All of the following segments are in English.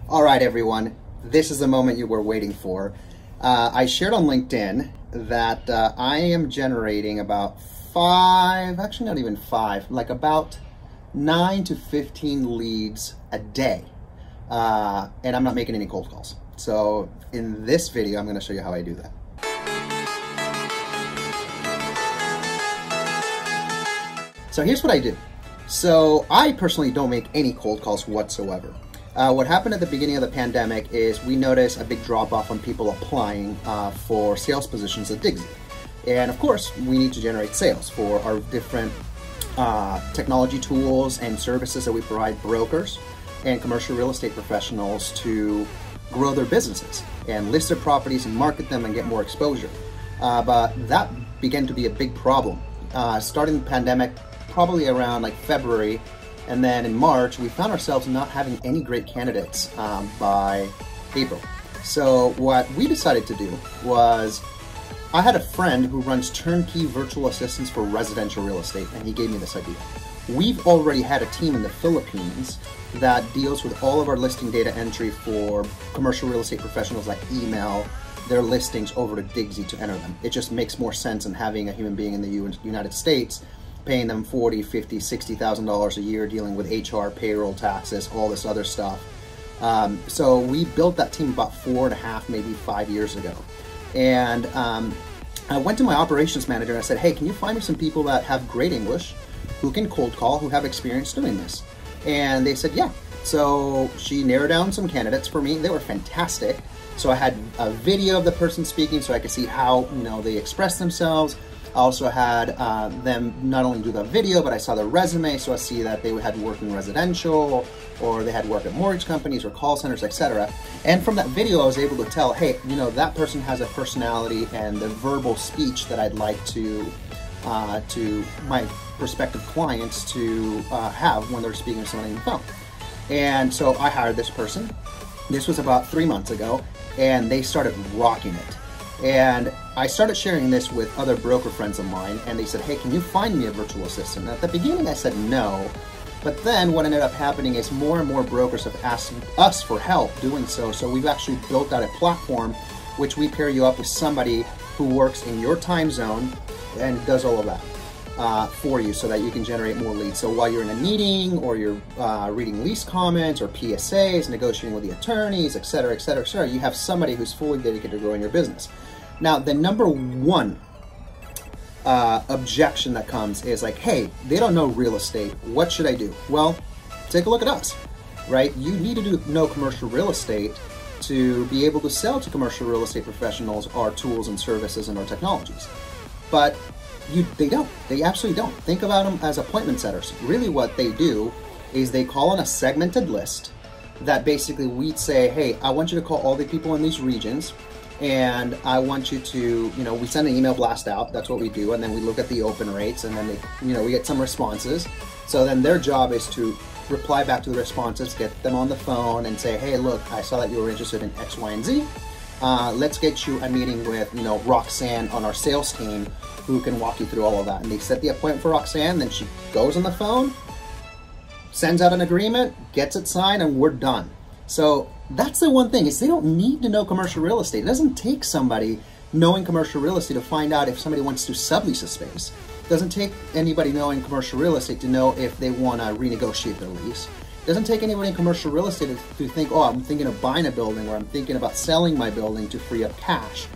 All right, everyone, this is the moment you were waiting for. I shared on LinkedIn that I am generating about actually not even five, like about 9 to 15 leads a day. And I'm not making any cold calls. So in this video, I'm going to show you how I do that. So here's what I do. So I personally don't make any cold calls whatsoever. What happened at the beginning of the pandemic is we noticed a big drop-off on people applying for sales positions at Digsy. And of course, we need to generate sales for our different technology tools and services that we provide brokers and commercial real estate professionals to grow their businesses and list their properties and market them and get more exposure. But that began to be a big problem. Starting the pandemic probably around like February, and then in March, we found ourselves not having any great candidates by April. So what we decided to do was, I had a friend who runs turnkey virtual assistants for residential real estate, and he gave me this idea. We've already had a team in the Philippines that deals with all of our listing data entry for commercial real estate professionals that email their listings over to Digsy to enter them. It just makes more sense than having a human being in the United States paying them $40,000, $50,000, $60,000 a year, dealing with HR, payroll, taxes, all this other stuff. So we built that team about 4.5, maybe 5 years ago. And I went to my operations manager and I said, hey, can you find me some people that have great English, who can cold call, who have experience doing this? And they said, yeah. So she narrowed down some candidates for me. They were fantastic. So I had a video of the person speaking so I could see how they express themselves. I also had them not only do the video, but I saw their resume, so I see that they had worked in residential, or they had worked at mortgage companies or call centers, etc. And from that video, I was able to tell, hey, that person has a personality and the verbal speech that I'd like to my prospective clients to have when they're speaking to somebody on the phone. And so I hired this person. This was about 3 months ago, and they started rocking it. And I started sharing this with other broker friends of mine, and they said, hey, can you find me a virtual assistant? And at the beginning I said no, but then what ended up happening is more and more brokers have asked us for help doing so. So we've actually built out a platform which we pair you up with somebody who works in your time zone and does all of that for you so that you can generate more leads. So while you're in a meeting, or you're reading lease comments or PSAs, negotiating with the attorneys, et cetera, you have somebody who's fully dedicated to growing your business. Now, the number one objection that comes is like, hey, they don't know real estate. What should I do? Well, take a look at us, right? You need to know commercial real estate to be able to sell to commercial real estate professionals our tools and services and our technologies. But they don't. They absolutely don't. Think about them as appointment setters. Really what they do is they call on a segmented list that basically we'd say, hey, I want you to call all the people in these regions, and I want you to, we send an email blast out. That's what we do. And then we look at the open rates, and then we get some responses. So then their job is to reply back to the responses, get them on the phone and say, hey, look, I saw that you were interested in X, Y, and Z. Let's get you a meeting with, Roxanne on our sales team, who can walk you through all of that. And they set the appointment for Roxanne, then she goes on the phone, sends out an agreement, gets it signed, and we're done. So that's the one thing, is they don't need to know commercial real estate. It doesn't take somebody knowing commercial real estate to find out if somebody wants to sublease a space. It doesn't take anybody knowing commercial real estate to know if they want to renegotiate their lease. It doesn't take anybody in commercial real estate to think, oh, I'm thinking of buying a building, or I'm thinking about selling my building to free up cash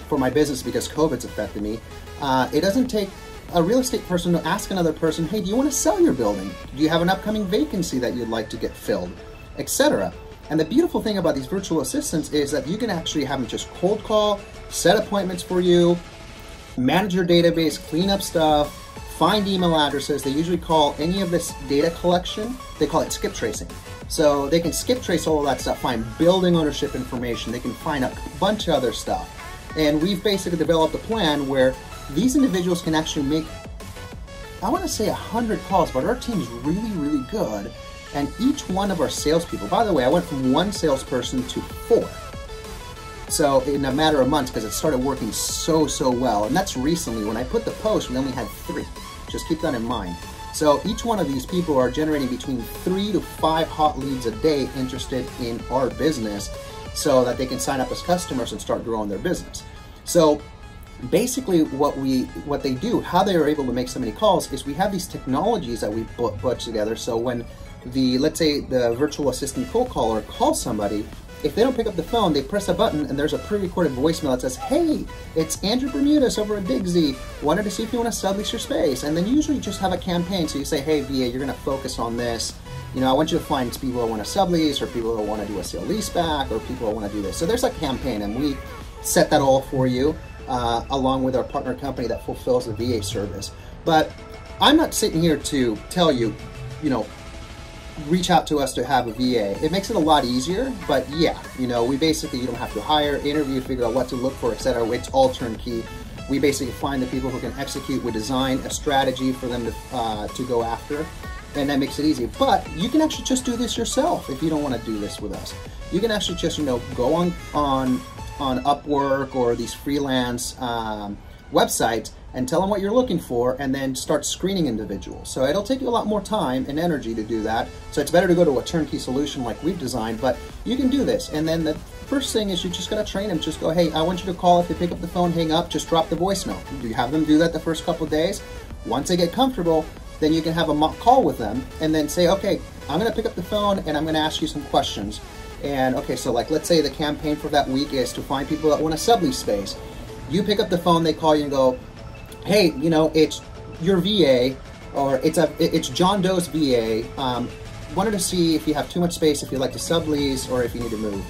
for my business because COVID's affected me. It doesn't take a real estate person to ask another person, hey, do you want to sell your building? Do you have an upcoming vacancy that you'd like to get filled, etc. And the beautiful thing about these virtual assistants is that you can actually have them just cold call, set appointments for you, manage your database, clean up stuff, find email addresses. They usually call any of this data collection, they call it skip tracing. So they can skip trace all of that stuff, find building ownership information, they can find a bunch of other stuff. And we've basically developed a plan where these individuals can actually make, I want to say 100 calls, but our team's really, really good. And each one of our salespeople, by the way, I went from 1 salesperson to 4. So in a matter of months, because it started working so well. And that's recently. When I put the post, we only had 3. Just keep that in mind. So each one of these people are generating between 3 to 5 hot leads a day interested in our business so that they can sign up as customers and start growing their business. So basically what they do, how they are able to make so many calls, is we have these technologies that we put together. So when let's say the virtual assistant cold caller calls somebody, if they don't pick up the phone, they press a button and there's a pre-recorded voicemail that says, "Hey, it's Andrew Bermudez over at Digsy. Wanted to see if you want to sublease your space." And then usually just have a campaign. So you say, "Hey, VA, you're going to focus on this. You know, I want you to find people who want to sublease, or people who want to do a sale leaseback, or people who want to do this." So there's a campaign, and we set that all for you, along with our partner company that fulfills the VA service. But I'm not sitting here to tell you, you know, reach out to us to have a VA. It makes it a lot easier, but yeah, you know, we basically, you don't have to hire, interview, figure out what to look for, etc. It's all turnkey. We basically find the people who can execute. We design a strategy for them to go after, and that makes it easy. But you can actually just do this yourself if you don't want to do this with us. You can actually just, you know, go on Upwork or these freelance websites and tell them what you're looking for, and then start screening individuals. So it'll take you a lot more time and energy to do that. So it's better to go to a turnkey solution like we've designed, but you can do this. And then the first thing is you just gotta train them. Just go, "Hey, I want you to call. If they pick up the phone, hang up, just drop the voicemail." You have them do that the first couple of days. Once they get comfortable, then you can have a mock call with them and then say, "Okay, I'm gonna pick up the phone and I'm gonna ask you some questions." And okay, so like, let's say the campaign for that week is to find people that want a sublease space. You pick up the phone, they call you and go, "Hey, you know, it's your VA, or it's John Doe's VA. Wanted to see if you have too much space, if you'd like to sublease, or if you need to move."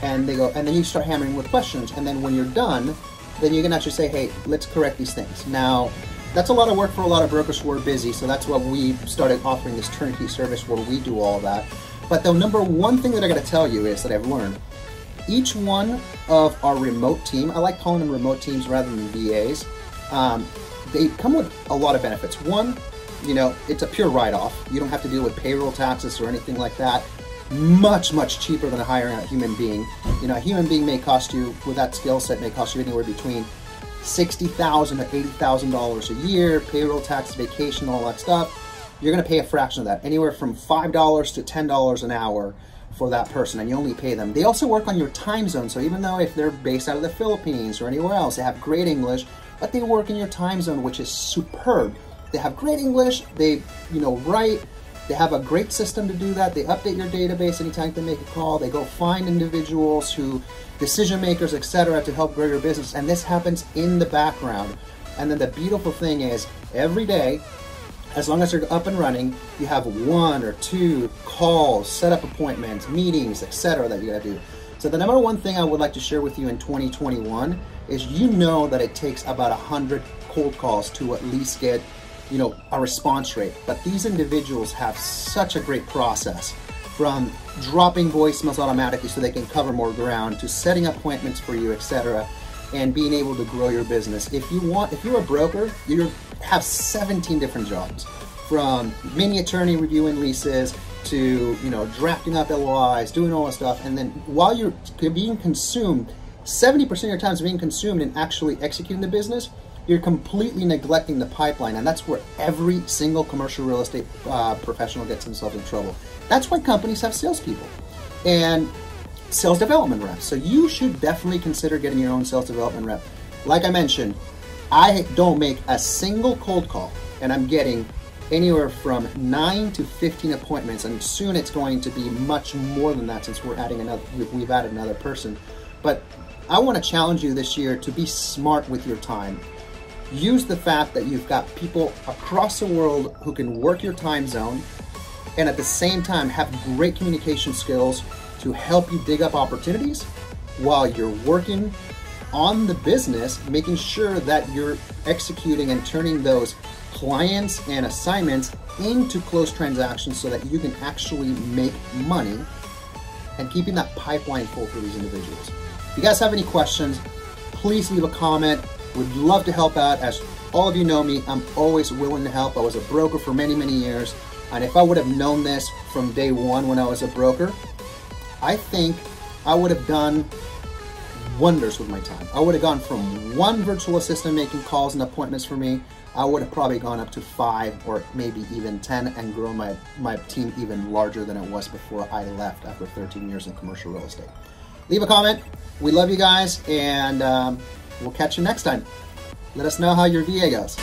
And they go, and then you start hammering with questions. And then when you're done, then you can actually say, "Hey, let's correct these things." Now, that's a lot of work for a lot of brokers who are busy. So that's why we started offering this turnkey service where we do all of that. But the number one thing that I got to tell you is that I've learned, each one of our remote team, I like calling them remote teams rather than VAs, they come with a lot of benefits. One, you know, it's a pure write-off. You don't have to deal with payroll taxes or anything like that. Much, much cheaper than hiring a human being. You know, a human being may cost you, with that skill set, may cost you anywhere between $60,000 to $80,000 a year, payroll tax, vacation, all that stuff. You're gonna pay a fraction of that, anywhere from $5 to $10 an hour for that person, and you only pay them. They also work on your time zone, so even though if they're based out of the Philippines or anywhere else, they have great English, but they work in your time zone, which is superb. They have great English, they, you know, write, they have a great system to do that. They update your database anytime they make a call. They go find individuals who, decision makers, etc., to help grow your business, and this happens in the background. And then the beautiful thing is, every day, as long as you're up and running, you have 1 or 2 calls, set up appointments, meetings, etc. that you gotta do. So the number one thing I would like to share with you in 2021 is, you know, that it takes about 100 cold calls to at least get, you know, a response rate. But these individuals have such a great process, from dropping voicemails automatically so they can cover more ground, to setting appointments for you, etc., and being able to grow your business. If you're a broker, you have 17 different jobs, from mini attorney reviewing leases to, you know, drafting up LOIs, doing all this stuff. And then while you're being consumed, 70% of your time is being consumed in actually executing the business, you're completely neglecting the pipeline. And that's where every single commercial real estate professional gets themselves in trouble. That's why companies have salespeople and sales development reps. So you should definitely consider getting your own sales development rep. Like I mentioned, I don't make a single cold call, and I'm getting anywhere from 9 to 15 appointments, and soon it's going to be much more than that, since we've added another person. But I want to challenge you this year to be smart with your time. Use the fact that you've got people across the world who can work your time zone, and at the same time have great communication skills to help you dig up opportunities while you're working on the business, making sure that you're executing and turning those clients and assignments into closed transactions so that you can actually make money, and keeping that pipeline full for these individuals. If you guys have any questions, please leave a comment. Would love to help out. As all of you know me, I'm always willing to help. I was a broker for many, many years, and if I would have known this from day one when I was a broker, I think I would have done wonders with my time. I would have gone from one virtual assistant making calls and appointments for me. I would have probably gone up to 5 or maybe even 10 and grown my team even larger than it was before I left after 13 years in commercial real estate. Leave a comment. We love you guys, and we'll catch you next time. Let us know how your VA goes.